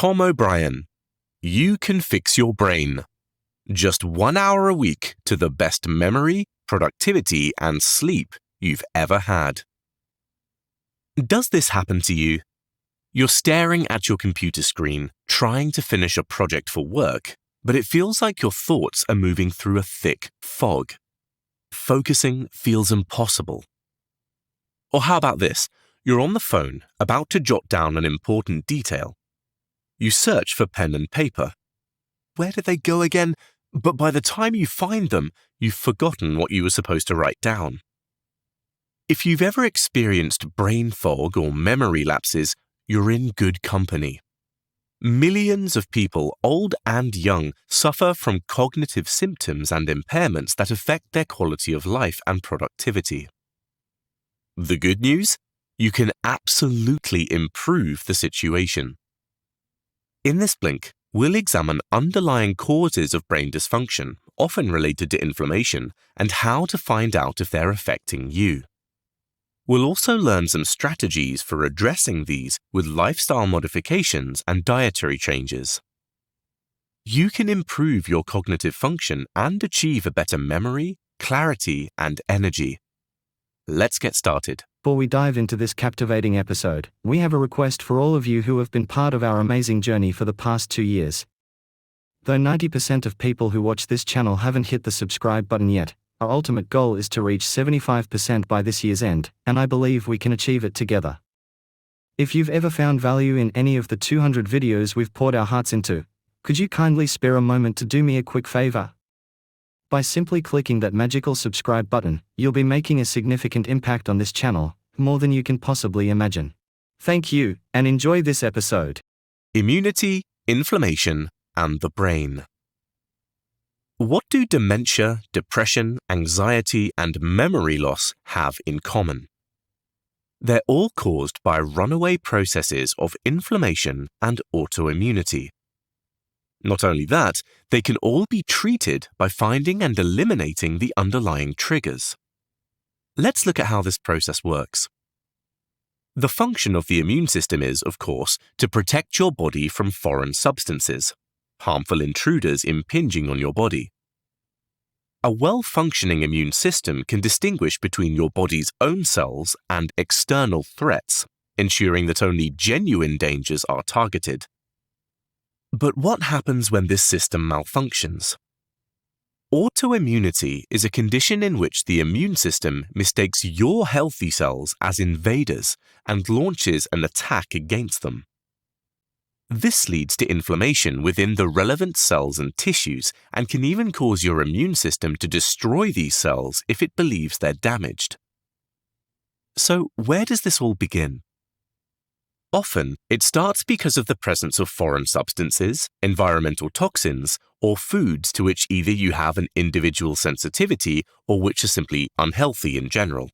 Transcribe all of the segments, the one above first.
Tom O'Brien. You can fix your brain. Just 1 hour a week to the best memory, productivity, and sleep you've ever had. Does this happen to you? You're staring at your computer screen, trying to finish a project for work, but it feels like your thoughts are moving through a thick fog. Focusing feels impossible. Or how about this? You're on the phone, about to jot down an important detail. You search for pen and paper. Where did they go again? But by the time you find them, you've forgotten what you were supposed to write down. If you've ever experienced brain fog or memory lapses, you're in good company. Millions of people, old and young, suffer from cognitive symptoms and impairments that affect their quality of life and productivity. The good news? You can absolutely improve the situation. In this blink, we'll examine underlying causes of brain dysfunction, often related to inflammation, and how to find out if they're affecting you. We'll also learn some strategies for addressing these with lifestyle modifications and dietary changes. You can improve your cognitive function and achieve a better memory, clarity, and energy. Let's get started. Before we dive into this captivating episode, we have a request for all of you who have been part of our amazing journey for the past 2 years. Though 90% of people who watch this channel haven't hit the subscribe button yet, our ultimate goal is to reach 75% by this year's end, and I believe we can achieve it together. If you've ever found value in any of the 200 videos we've poured our hearts into, could you kindly spare a moment to do me a quick favor? By simply clicking that magical subscribe button, you'll be making a significant impact on this channel, more than you can possibly imagine. Thank you, and enjoy this episode. Immunity, inflammation, and the brain. What do dementia, depression, anxiety, and memory loss have in common? They're all caused by runaway processes of inflammation and autoimmunity. Not only that, they can all be treated by finding and eliminating the underlying triggers. Let's look at how this process works. The function of the immune system is, of course, to protect your body from foreign substances, harmful intruders impinging on your body. A well-functioning immune system can distinguish between your body's own cells and external threats, ensuring that only genuine dangers are targeted. But what happens when this system malfunctions? Autoimmunity is a condition in which the immune system mistakes your healthy cells as invaders and launches an attack against them. This leads to inflammation within the relevant cells and tissues and can even cause your immune system to destroy these cells if it believes they're damaged. So, where does this all begin? Often, it starts because of the presence of foreign substances, environmental toxins, or foods to which either you have an individual sensitivity or which are simply unhealthy in general.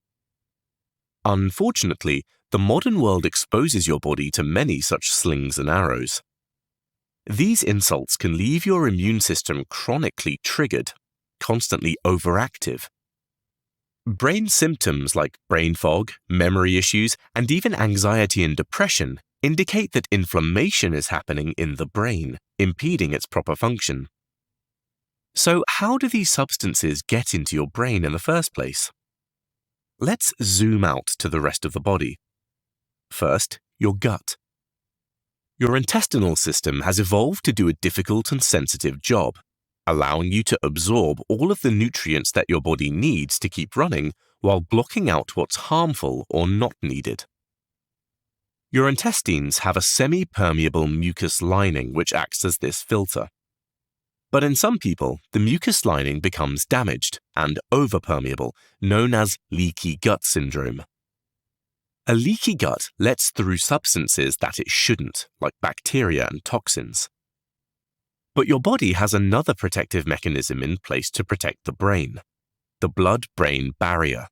Unfortunately, the modern world exposes your body to many such slings and arrows. These insults can leave your immune system chronically triggered, constantly overactive. Brain symptoms like brain fog, memory issues, and even anxiety and depression indicate that inflammation is happening in the brain, impeding its proper function. So, how do these substances get into your brain in the first place? Let's zoom out to the rest of the body. First, your gut. Your intestinal system has evolved to do a difficult and sensitive job, allowing you to absorb all of the nutrients that your body needs to keep running while blocking out what's harmful or not needed. Your intestines have a semi-permeable mucus lining which acts as this filter. But in some people, the mucus lining becomes damaged and overpermeable, known as leaky gut syndrome. A leaky gut lets through substances that it shouldn't, like bacteria and toxins. But your body has another protective mechanism in place to protect the brain, the blood-brain barrier.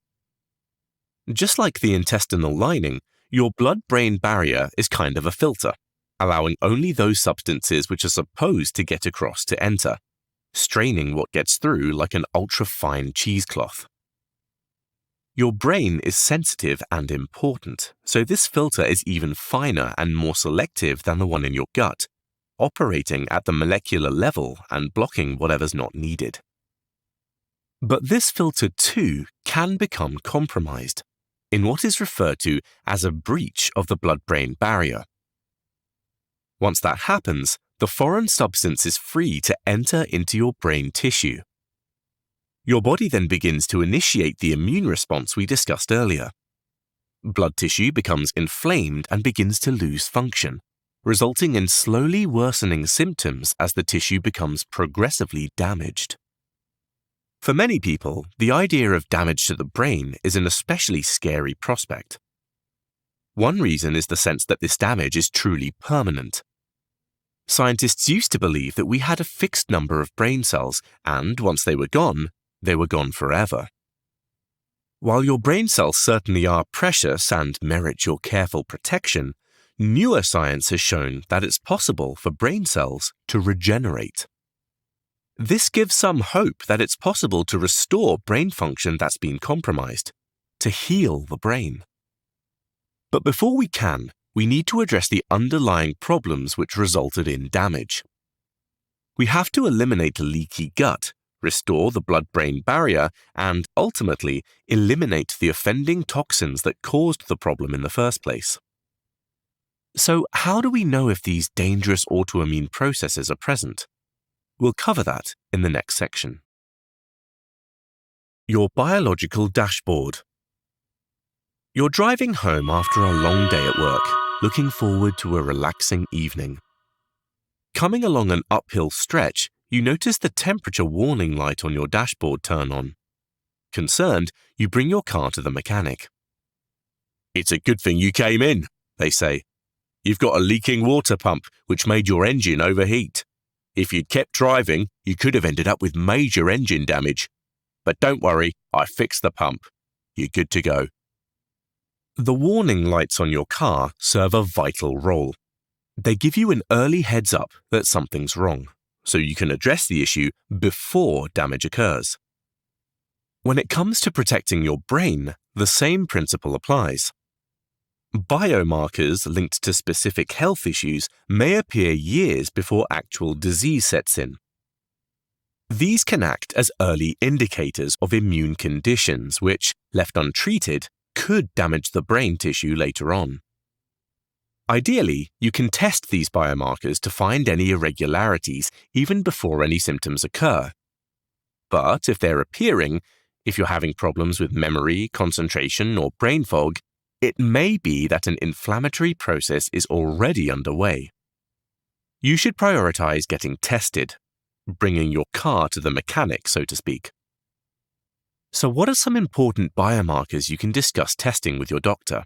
Just like the intestinal lining, your blood-brain barrier is kind of a filter, allowing only those substances which are supposed to get across to enter, straining what gets through like an ultra-fine cheesecloth. Your brain is sensitive and important, so this filter is even finer and more selective than the one in your gut, operating at the molecular level and blocking whatever's not needed. But this filter too can become compromised in what is referred to as a breach of the blood-brain barrier. Once that happens, the foreign substance is free to enter into your brain tissue. Your body then begins to initiate the immune response we discussed earlier. Blood tissue becomes inflamed and begins to lose function, resulting in slowly worsening symptoms as the tissue becomes progressively damaged. For many people, the idea of damage to the brain is an especially scary prospect. One reason is the sense that this damage is truly permanent. Scientists used to believe that we had a fixed number of brain cells, and once they were gone forever. While your brain cells certainly are precious and merit your careful protection, newer science has shown that it's possible for brain cells to regenerate. This gives some hope that it's possible to restore brain function that's been compromised, to heal the brain. But before we can, we need to address the underlying problems which resulted in damage. We have to eliminate a leaky gut, restore the blood-brain barrier, and ultimately eliminate the offending toxins that caused the problem in the first place. So, how do we know if these dangerous autoimmune processes are present? We'll cover that in the next section. Your biological dashboard. You're driving home after a long day at work, looking forward to a relaxing evening. Coming along an uphill stretch, you notice the temperature warning light on your dashboard turn on. Concerned, you bring your car to the mechanic. "It's a good thing you came in," they say. "You've got a leaking water pump which made your engine overheat. If you'd kept driving, you could have ended up with major engine damage. But don't worry, I fixed the pump. You're good to go." The warning lights on your car serve a vital role. They give you an early heads up that something's wrong, so you can address the issue before damage occurs. When it comes to protecting your brain, the same principle applies. Biomarkers linked to specific health issues may appear years before actual disease sets in. These can act as early indicators of immune conditions which, left untreated, could damage the brain tissue later on. Ideally, you can test these biomarkers to find any irregularities even before any symptoms occur. But if they're appearing, if you're having problems with memory, concentration, or brain fog, it may be that an inflammatory process is already underway. You should prioritize getting tested, bringing your car to the mechanic, so to speak. So what are some important biomarkers you can discuss testing with your doctor?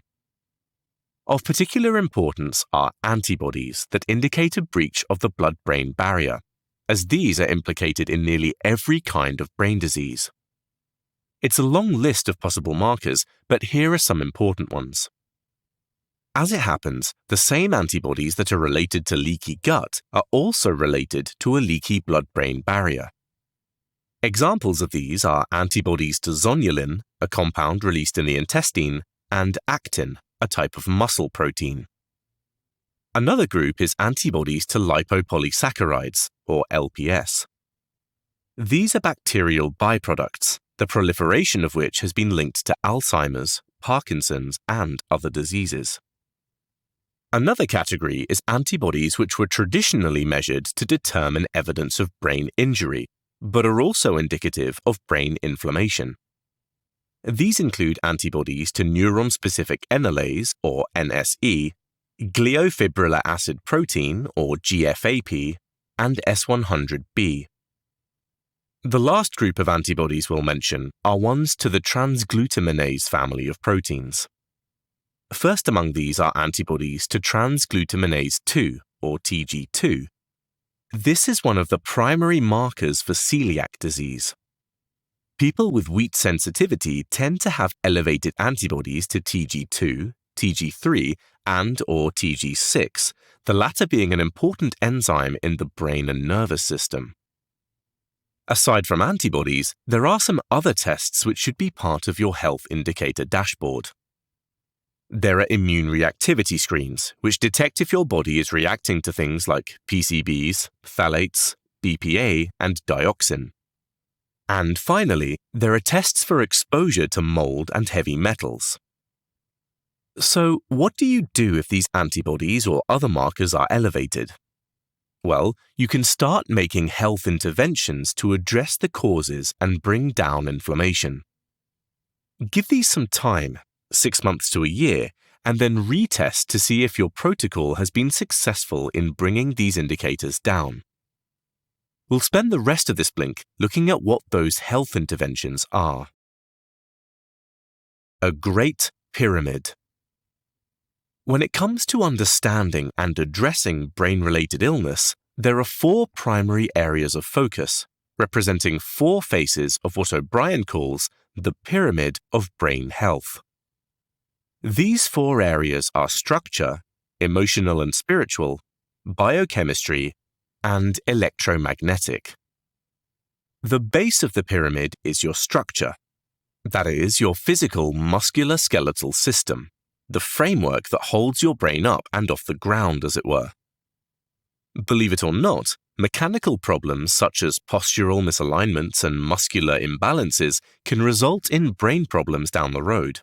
Of particular importance are antibodies that indicate a breach of the blood-brain barrier, as these are implicated in nearly every kind of brain disease. It's a long list of possible markers, but here are some important ones. As it happens, the same antibodies that are related to leaky gut are also related to a leaky blood-brain barrier. Examples of these are antibodies to zonulin, a compound released in the intestine, and actin, a type of muscle protein. Another group is antibodies to lipopolysaccharides, or LPS. These are bacterial byproducts, the proliferation of which has been linked to Alzheimer's, Parkinson's, and other diseases. Another category is antibodies which were traditionally measured to determine evidence of brain injury, but are also indicative of brain inflammation. These include antibodies to neuron-specific enolase, or NSE, gliofibrillar acid protein, or GFAP, and S100B. The last group of antibodies we'll mention are ones to the transglutaminase family of proteins. First among these are antibodies to transglutaminase 2, or TG2. This is one of the primary markers for celiac disease. People with wheat sensitivity tend to have elevated antibodies to TG2, TG3, and/or TG6, the latter being an important enzyme in the brain and nervous system. Aside from antibodies, there are some other tests which should be part of your health indicator dashboard. There are immune reactivity screens, which detect if your body is reacting to things like PCBs, phthalates, BPA, and dioxin. And finally, there are tests for exposure to mold and heavy metals. So, what do you do if these antibodies or other markers are elevated? Well, you can start making health interventions to address the causes and bring down inflammation. Give these some time, 6 months to a year, and then retest to see if your protocol has been successful in bringing these indicators down. We'll spend the rest of this blink looking at what those health interventions are. A great pyramid. When it comes to understanding and addressing brain-related illness, there are 4 primary areas of focus, representing 4 faces of what O'Brien calls the pyramid of brain health. These 4 areas are structure, emotional and spiritual, biochemistry, and electromagnetic. The base of the pyramid is your structure. That is, your physical musculoskeletal system, the framework that holds your brain up and off the ground, as it were. Believe it or not, mechanical problems such as postural misalignments and muscular imbalances can result in brain problems down the road.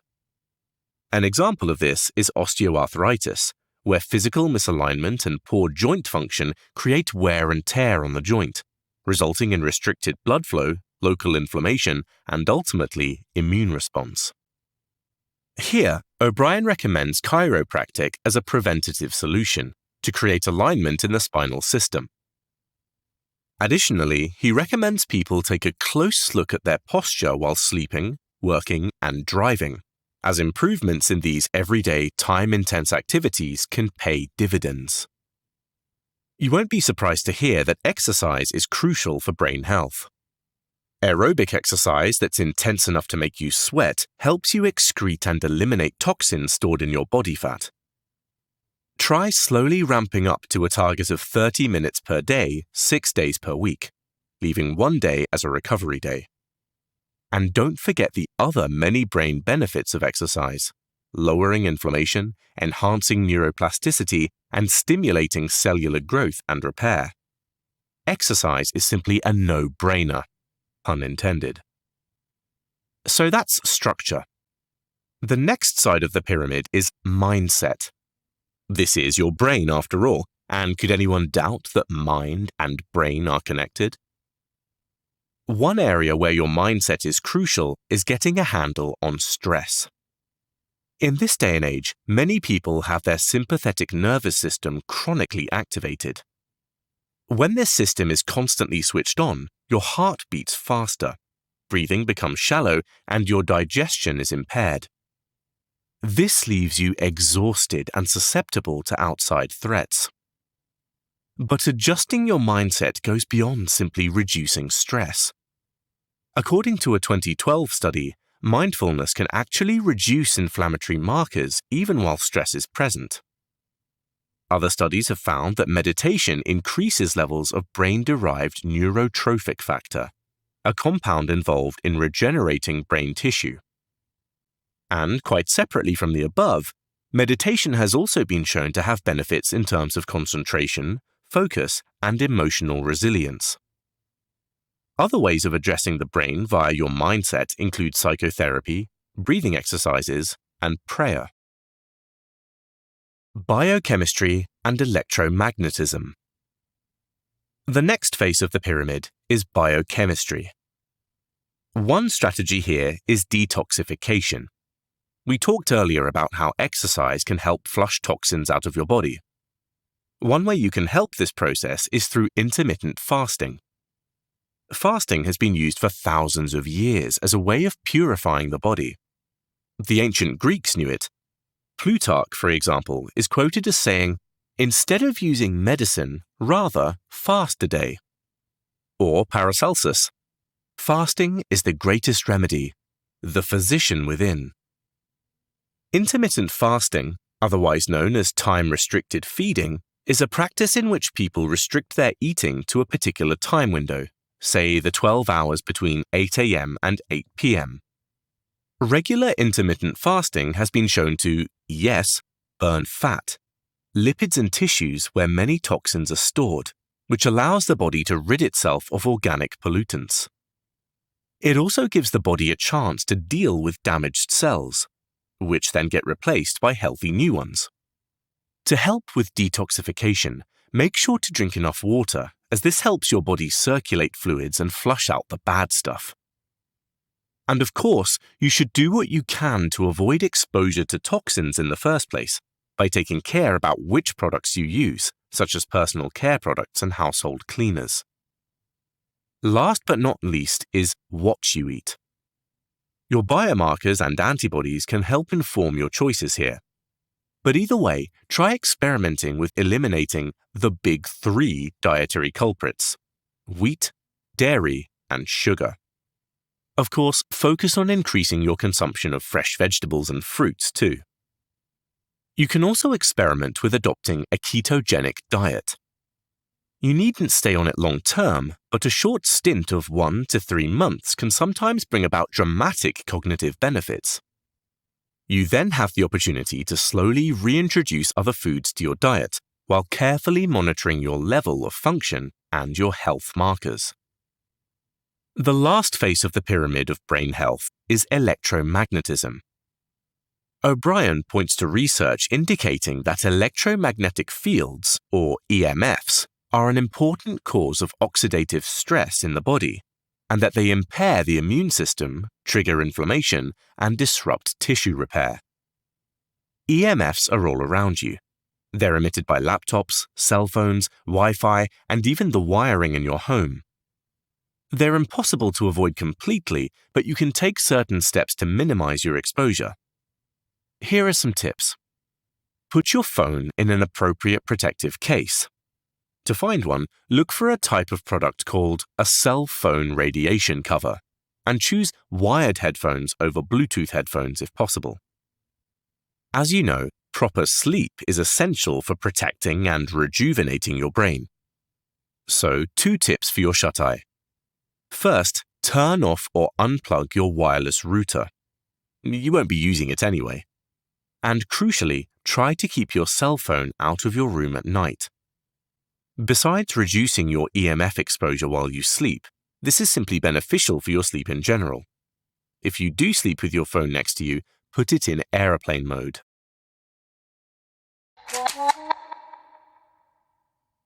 An example of this is osteoarthritis, where physical misalignment and poor joint function create wear and tear on the joint, resulting in restricted blood flow, local inflammation, and ultimately immune response. Here, O'Brien recommends chiropractic as a preventative solution to create alignment in the spinal system. Additionally, he recommends people take a close look at their posture while sleeping, working, and driving, as improvements in these everyday time-intense activities can pay dividends. You won't be surprised to hear that exercise is crucial for brain health. Aerobic exercise that's intense enough to make you sweat helps you excrete and eliminate toxins stored in your body fat. Try slowly ramping up to a target of 30 minutes per day, 6 days per week, leaving 1 day as a recovery day. And don't forget the other many brain benefits of exercise: lowering inflammation, enhancing neuroplasticity, and stimulating cellular growth and repair. Exercise is simply a no-brainer. Pun intended. So that's structure. The next side of the pyramid is mindset. This is your brain after all, and could anyone doubt that mind and brain are connected? One area where your mindset is crucial is getting a handle on stress. In this day and age, many people have their sympathetic nervous system chronically activated. When this system is constantly switched on, your heart beats faster, breathing becomes shallow, and your digestion is impaired. This leaves you exhausted and susceptible to outside threats. But adjusting your mindset goes beyond simply reducing stress. According to a 2012 study, mindfulness can actually reduce inflammatory markers even while stress is present. Other studies have found that meditation increases levels of brain-derived neurotrophic factor, a compound involved in regenerating brain tissue. And quite separately from the above, meditation has also been shown to have benefits in terms of concentration, focus, and emotional resilience. Other ways of addressing the brain via your mindset include psychotherapy, breathing exercises, and prayer. Biochemistry and electromagnetism. The next face of the pyramid is biochemistry. One strategy here is detoxification. We talked earlier about how exercise can help flush toxins out of your body. One way you can help this process is through intermittent fasting. Fasting has been used for thousands of years as a way of purifying the body. The ancient Greeks knew it. Plutarch, for example, is quoted as saying, "Instead of using medicine, rather fast a day." Or Paracelsus, "Fasting is the greatest remedy, the physician within." Intermittent fasting, otherwise known as time-restricted feeding, is a practice in which people restrict their eating to a particular time window, say the 12 hours between 8 a.m. and 8 p.m. Regular intermittent fasting has been shown to, yes, burn fat, lipids and tissues where many toxins are stored, which allows the body to rid itself of organic pollutants. It also gives the body a chance to deal with damaged cells, which then get replaced by healthy new ones. To help with detoxification, make sure to drink enough water, as this helps your body circulate fluids and flush out the bad stuff. And of course, you should do what you can to avoid exposure to toxins in the first place, by taking care about which products you use, such as personal care products and household cleaners. Last but not least is what you eat. Your biomarkers and antibodies can help inform your choices here. But either way, try experimenting with eliminating the big 3 dietary culprits: wheat, dairy, and sugar. Of course, focus on increasing your consumption of fresh vegetables and fruits too. You can also experiment with adopting a ketogenic diet. You needn't stay on it long term, but a short stint of 1 to 3 months can sometimes bring about dramatic cognitive benefits. You then have the opportunity to slowly reintroduce other foods to your diet while carefully monitoring your level of function and your health markers. The last phase of the pyramid of brain health is electromagnetism. O'Brien points to research indicating that electromagnetic fields, or EMFs, are an important cause of oxidative stress in the body, and that they impair the immune system, trigger inflammation, and disrupt tissue repair. EMFs are all around you. They're emitted by laptops, cell phones, Wi-Fi, and even the wiring in your home. They're impossible to avoid completely, but you can take certain steps to minimize your exposure. Here are some tips. Put your phone in an appropriate protective case. To find one, look for a type of product called a cell phone radiation cover, and choose wired headphones over Bluetooth headphones if possible. As you know, proper sleep is essential for protecting and rejuvenating your brain. So, 2 tips for your shut-eye. First, turn off or unplug your wireless router. You won't be using it anyway. And crucially, try to keep your cell phone out of your room at night. Besides reducing your EMF exposure while you sleep, this is simply beneficial for your sleep in general. If you do sleep with your phone next to you, put it in airplane mode.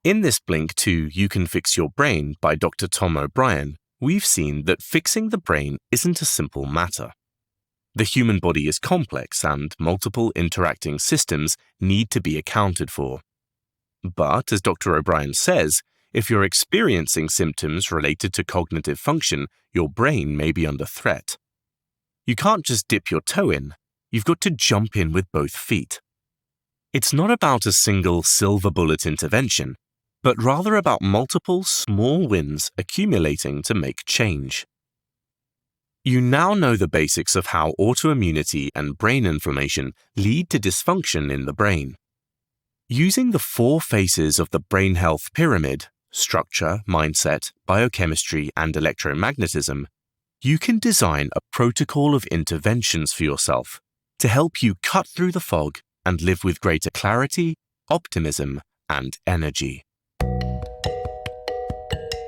In this Blink to You Can Fix Your Brain by Dr. Tom O'Brien, we've seen that fixing the brain isn't a simple matter. The human body is complex and multiple interacting systems need to be accounted for. But, as Dr. O'Brien says, if you're experiencing symptoms related to cognitive function, your brain may be under threat. You can't just dip your toe in, you've got to jump in with both feet. It's not about a single silver bullet intervention, but rather about multiple small wins accumulating to make change. You now know the basics of how autoimmunity and brain inflammation lead to dysfunction in the brain. Using the 4 phases of the brain health pyramid, structure, mindset, biochemistry, and electromagnetism, you can design a protocol of interventions for yourself to help you cut through the fog and live with greater clarity, optimism, and energy.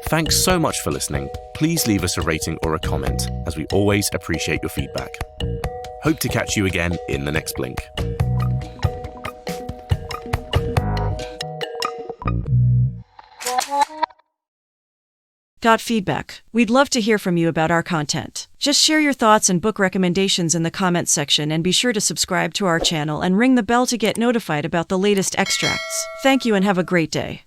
Thanks so much for listening. Please leave us a rating or a comment, as we always appreciate your feedback. Hope to catch you again in the next Blink. Got feedback? We'd love to hear from you about our content. Just share your thoughts and book recommendations in the comments section, and be sure to subscribe to our channel and ring the bell to get notified about the latest extracts. Thank you and have a great day.